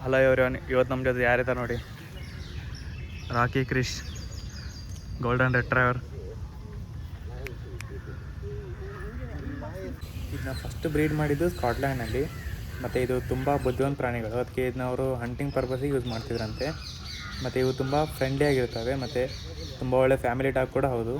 Hello everyone, ಇವತ್ತು ನಮ್ಮ ಜೊತೆ ಯಾರಿದ್ದಾರೆ ನೋಡಿ. ರಾಕಿ ಕ್ರಿಶ್, ಗೋಲ್ಡನ್ ರೆಟ್ರೈವರ್. ಇದನ್ನ ಫಸ್ಟ್ ಬ್ರೀಡ್ ಮಾಡಿದ್ದು ಸ್ಕಾಟ್ಲ್ಯಾಂಡ್ನಲ್ಲಿ. ಮತ್ತು ಇದು ತುಂಬ ಬುದ್ಧಿವಂತ ಪ್ರಾಣಿಗಳು, ಅದಕ್ಕೆ ಇದನ್ನ ಅವರು ಹಂಟಿಂಗ್ ಪರ್ಪಸಿಗೆ ಯೂಸ್ ಮಾಡ್ತಿದ್ರಂತೆ. ಮತ್ತು ಇವು ತುಂಬ ಫ್ರೆಂಡ್ಲಿಯಾಗಿರ್ತವೆ ಮತ್ತು ತುಂಬ ಒಳ್ಳೆ ಫ್ಯಾಮಿಲಿ ಡಾಗ್ ಕೂಡ ಹೌದು.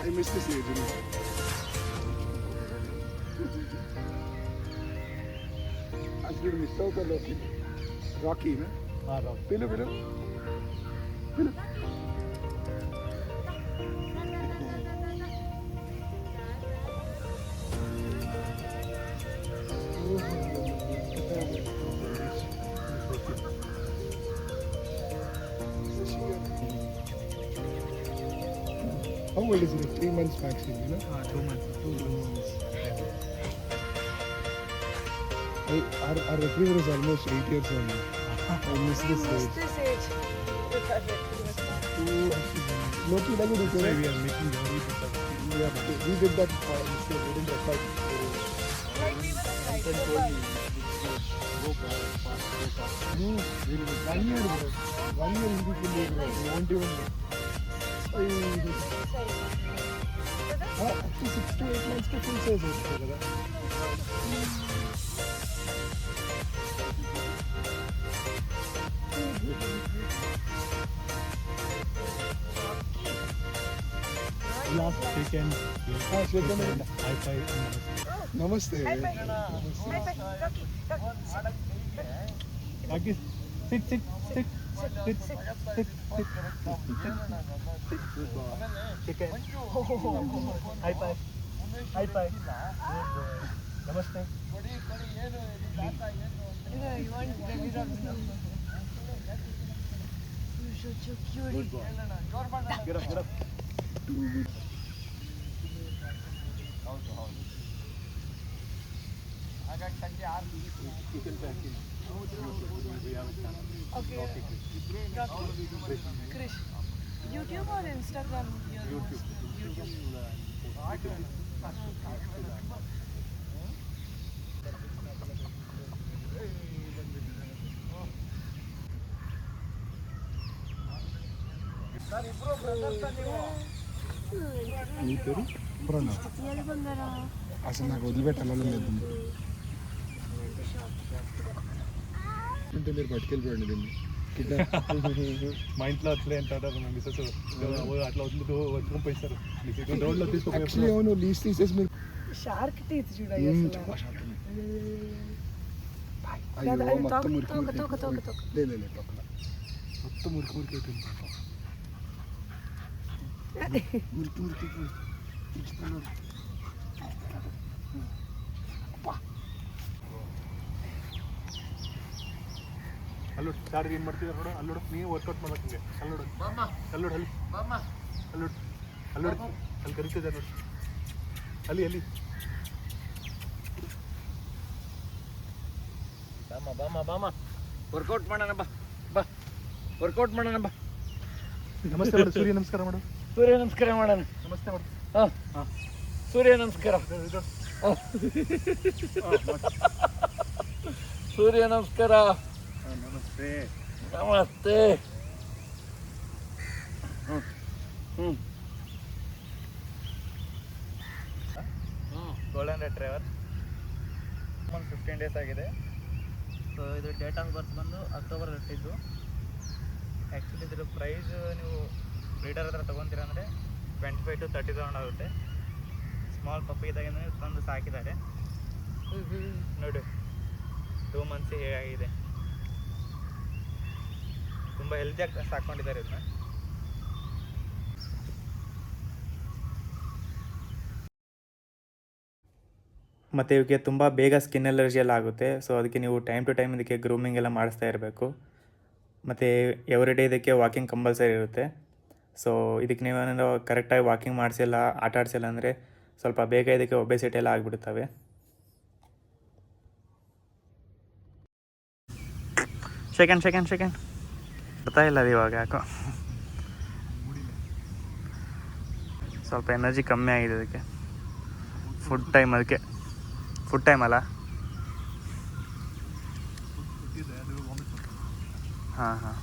I miss this age. As good miss out the Rocky, na? Ah, Rocky. Pilu. How old is it? 3 months maximum, you know? 2 months. 2 months. Our retriever is almost 8 years old. I miss this age. Loki doesn't do that. We are making very good. We did that mistake. We didn't record. Like we were excited about it. 1 year, bro. 1 year will be fully grown. You won't even know. Up to 6 to 8 months के full size होता है लगा. Last weekend. हाँ शेखर ने. High five. नमस्ते. High five. Rocky, sit. Chicken. High five. Namaste. You want you're such a cutie. Get up. Okay. Krish. YouTube or Instagram? YouTube. నీ పేరు పురాణ అసలు నాకు వదిలిపెట్టాలని లేదు అంటే మీరు పట్టుకెళ్ళిపోయండి దీన్ని మా ఇంట్లో అట్లే అంటారు మిస్సెస్ అట్లా వదులుతూ వచ్చుకొని పోయిస్తారు రోడ్లో తీసుకొని అవును లీజ్ తీసేసి మీరు షార్క్ టీత్ చూడాలి చాలా షార్ట్ అయ్యో మొత్తం మురికి లేదు పక్కన మొత్తం మురికి అయిపోయింది మురికి ಅಲ್ಲೋಡು ಚಾರ್ಜ್ ಏನು ಮಾಡ್ತಿದ್ದಾರೆ ನೋಡು. ಅಲ್ಲೋಡು ನೀವು ವರ್ಕೌಟ್ ಮಾಡೋಕ್ಕೆ ಅಲ್ಲೋಡು ಅಲ್ಲಿ ಕರಿತಿದ್ದಾರೆ ನೋಡಿ. ಅಲ್ಲಿ ಬಾಮ ವರ್ಕೌಟ್ ಮಾಡೋಣ ಬಾ ವರ್ಕೌಟ್ ಮಾಡೋಣ ಬಾ. ನಮಸ್ತೆ ಮಾಡು, ಸೂರ್ಯ ನಮಸ್ಕಾರ ಮಾಡೋಣ. ನಮಸ್ಕಾರ ಮಾಡೋಣ. ನಮಸ್ತೆ ಮಾಡು. ಸೂರ್ಯ ನಮಸ್ಕಾರ. ಸೂರ್ಯ ನಮಸ್ಕಾರ. ನಮಸ್ತೆ. ನಮಸ್ತೆ. ಗೋಲ್ಡನ್ ರೆಟ್ರೈವರ್ 15 ಡೇಸ್ ಆಗಿದೆ. ಸೊ ಇದು ಡೇಟ್ ಆಫ್ ಬರ್ತ್ ಬಂದು ಅಕ್ಟೋಬರ್ 8. ಆ್ಯಕ್ಚುಲಿ ಇದ್ರ ಪ್ರೈಸ್ ನೀವು ಬ್ರೀಡರ್ ಹತ್ರ ತೊಗೊತೀರ ಅಂದರೆ 25 to 30,000 ಆಗುತ್ತೆ. ಸ್ಮಾಲ್ ಪಪ್ಪಿ ಇದ್ದಾಗಿಂದ ತಂದು ಸಾಕಿದ್ದಾರೆ ನೋಡಿ. 2 months ಹೇಗಾಗಿದೆ, ತುಂಬ ಹೆಲ್ದಿಯಾಗಿ ಸಾಕೊಂಡಿದ್ದಾರೆ ಇದನ್ನ. ಮತ್ತು ಇವಕ್ಕೆ ತುಂಬ ಬೇಗ ಸ್ಕಿನ್ ಎಲರ್ಜಿ ಎಲ್ಲ ಆಗುತ್ತೆ. ಸೊ ಅದಕ್ಕೆ ನೀವು ಟೈಮ್ ಟು ಟೈಮ್ ಇದಕ್ಕೆ ಗ್ರೂಮಿಂಗ್ ಎಲ್ಲ ಮಾಡಿಸ್ತಾ ಇರಬೇಕು. ಮತ್ತು ಎವ್ರಿ ಡೇ ಇದಕ್ಕೆ ವಾಕಿಂಗ್ ಕಂಪಲ್ಸರಿ ಇರುತ್ತೆ. ಸೊ ಇದಕ್ಕೆ ನೀವೇನಾದ್ರು ಕರೆಕ್ಟಾಗಿ ವಾಕಿಂಗ್ ಮಾಡಿಸಿಲ್ಲ, ಆಟ ಆಡಿಸಿಲ್ಲ ಅಂದರೆ ಸ್ವಲ್ಪ ಬೇಗ ಇದಕ್ಕೆ ಒಬೆಸಿಟಿ ಎಲ್ಲ ಆಗಿಬಿಡುತ್ತವೆ. ಸೆಕೆಂಡ್ ಬರ್ತಾ ಇಲ್ಲ ಅದು ಇವಾಗ, ಯಾಕೋ ಸ್ವಲ್ಪ ಎನರ್ಜಿ ಕಮ್ಮಿ ಆಗಿದೆ ಅದಕ್ಕೆ. ಫುಡ್ ಟೈಮ್ ಅಲ್ಲ. ಹಾಂ.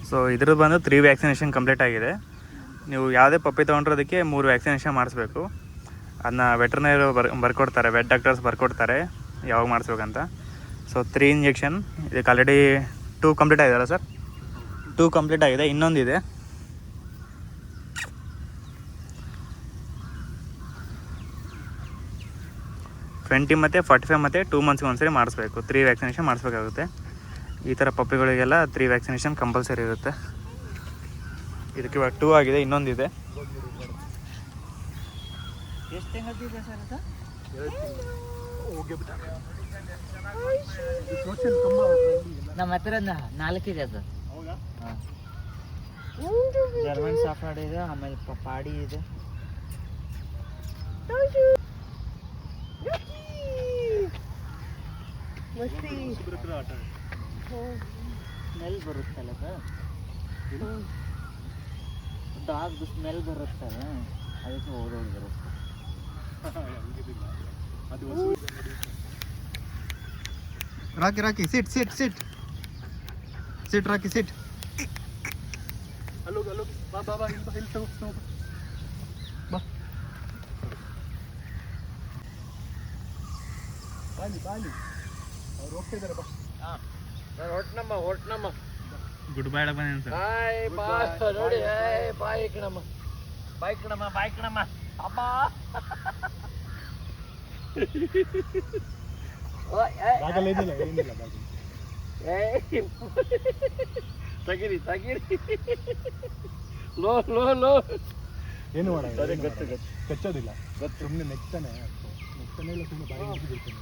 ಸೊ ಇದ್ರದ್ದು ಬಂದು 3 ವ್ಯಾಕ್ಸಿನೇಷನ್ ಕಂಪ್ಲೀಟ್ ಆಗಿದೆ. ನೀವು ಯಾವುದೇ ಪಪ್ಪಿ ತೊಗೊಂಡ್ರೋದಕ್ಕೆ 3 ವ್ಯಾಕ್ಸಿನೇಷನ್ ಮಾಡಿಸ್ಬೇಕು. ಅದನ್ನ ವೆಟ್ರನರಿ ಬರ್ಕೊಡ್ತಾರೆ, ವೆಟ್ ಡಾಕ್ಟರ್ಸ್ ಬರ್ಕೊಡ್ತಾರೆ ಯಾವಾಗ ಮಾಡಿಸ್ಬೇಕಂತ. ಸೊ 3 ಇಂಜೆಕ್ಷನ್, ಇದಕ್ಕೆ ಆಲ್ರೆಡಿ 2 ಕಂಪ್ಲೀಟ್ ಆಗಿದೆಯಲ್ಲ ಸರ್? 2 ಕಂಪ್ಲೀಟ್ ಆಗಿದೆ, ಇನ್ನೊಂದಿದೆ. ಟ್ವೆಂಟಿ ಮತ್ತು 45 ಮತ್ತು 2 monthsಗೆ ಒಂದ್ಸರಿ ಮಾಡಿಸ್ಬೇಕು. 3 ವ್ಯಾಕ್ಸಿನೇಷನ್ ಮಾಡಿಸ್ಬೇಕಾಗುತ್ತೆ. ಈ ಥರ ಪಪ್ಪಿಗಳಿಗೆಲ್ಲ 3 ವ್ಯಾಕ್ಸಿನೇಷನ್ ಕಂಪಲ್ಸರಿ ಇರುತ್ತೆ. ಇದಕ್ಕೆ ಇವಾಗ 2 ಆಗಿದೆ, ಇನ್ನೊಂದಿದೆ. ಎಷ್ಟು ತಿಂಗಳಿದೆ ಸರ್ ಅದು? ನಮ್ಮ ಹತ್ರ 4 ಇದೆ ಅದು. ಹಾಂ, ಜರ್ಮನ್ ಸಾಫ್ರಾಡ್ ಇದೆ, ಆಮೇಲೆ ಪಾಡಿ ಇದೆ. ಸ್ಮೆಲ್ ಬರುತ್ತಲ್ಲ ಸರ್, ಡಾಗ್ ಸ್ಮೆಲ್ ಬರುತ್ತಲ್ಲ, ಅದಕ್ಕೆ ಓಡೋಡಿ ಬರುತ್ತೆ. ರಾಕಿ ಸಿಟ್ ರಾಕಿ ಸಿಟ್. ಅಲ್ಲೋಗಿ ಬಾ ಇಲ್ಲಿ ತಗೋ ಬಾ. ಬಾಲಿ ಅವ್ರು ಹೋಗ್ತಿದ್ದಾರೆ. ಬಾ. ಹೊಟ್ನಮ್ಮ ಗುಡ್ ಬೈ ಬನ್ನಿ ಸರ್. ಬಾಯ್ ನೋಡಿ, ಬಾಯ್ ಕಣಮ್ಮ ಅಮ್ಮ. ಏನಿಲ್ಲ ತಗಿರಿ ಲೋ ಏನು ಮಾಡ ಕಚ್ಚೋದಿಲ್ಲ, ಸುಮ್ಮನೆ ನೆಕ್ತಾನೆ ಇಲ್ಲ, ಸುಮ್ಮನೆ ಬಾಯಿ ಬಿಡ್ತಾನೆ.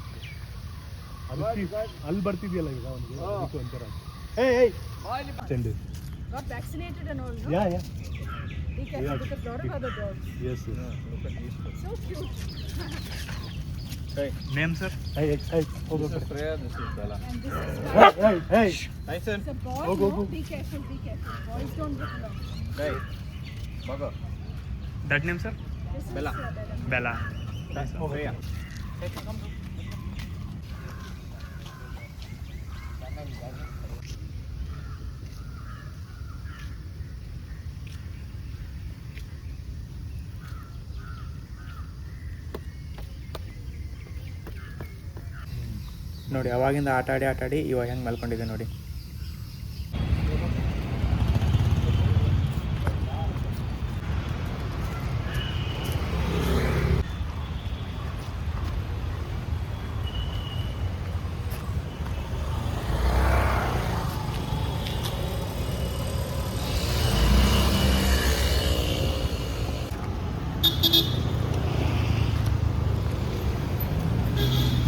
ಅಲ್ಲಿ ಬರ್ತಿದ್ಯಲ್ಲ ಈಗ ಅವನಿಗೆ ಒಂಥರ ಚೆಂಡು. Got vaccinated and all, no? Yeah. Be careful because a lot of other dogs. Yes. So cute. Name sir? Hey. ಹೋಗೋ. And this is Hey. it's a boy. Go. No? Be careful. Boys don't get along. That name sir? This is Bella. ನೋಡಿ ಅವಾಗಿಂದ ಆಟ ಆಡಿ ಇವಾಗ ಹೆಂಗೆ ಮಲ್ಕೊಂಡಿದೆ ನೋಡಿ.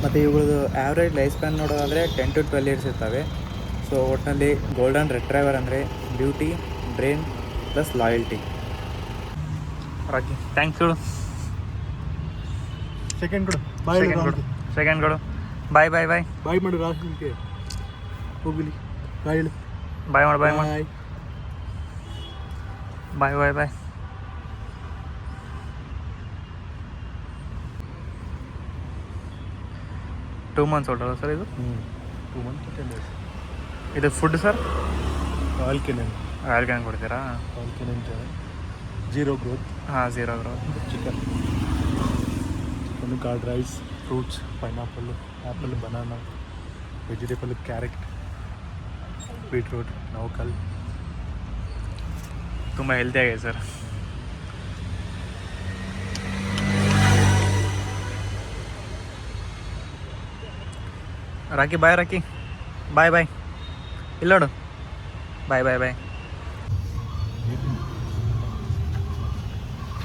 ಮತ್ತು ಇವುಗಳದ್ದು average life span ನೋಡೋದಾದರೆ 10 to 12 years ಇರ್ತವೆ. ಸೊ ಒಟ್ಟಿನಲ್ಲಿ ಗೋಲ್ಡನ್ ರೆಟ್ರೈವರ್ ಅಂದರೆ beauty, brain plus loyalty. Rocky thanks ಕೊಡು. ಸೆಕೆಂಡ್ ಕೊಡು. ಬಾಯ್ ಬಾಯ್ ಮಾಡು ರಾಹುಲ್ಗೆ. ಹೋಗ್ಲಿ ಬಾಯ್ ಹೇಳು. ಬಾಯ್ ಮಾಡು. ಬಾಯ್ 2 months old ಅಲ್ಲ ಸರ್ ಇದು? 2 months to 10 days. ಇದು food sir? All Canin. Oil can ಕೊಡ್ತೀರಾ? All Canin zero growth. ಹಾಂ, 0 growth. Chicken, curd rice, fruits, pineapple, apple, banana, vegetable, carrot, beetroot, ನೌಕಲ್. ತುಂಬ ಹೆಲ್ದಿ ಆಗಿದೆ ಸರ್. ರಾಕಿ ಬಾಯ್, ರಾಕಿ ಬಾಯ್ ಬಾಯ್. ಇಲ್ಲ ನೋಡು, ಬಾಯ್ ಬಾಯ್ ಬಾಯ್.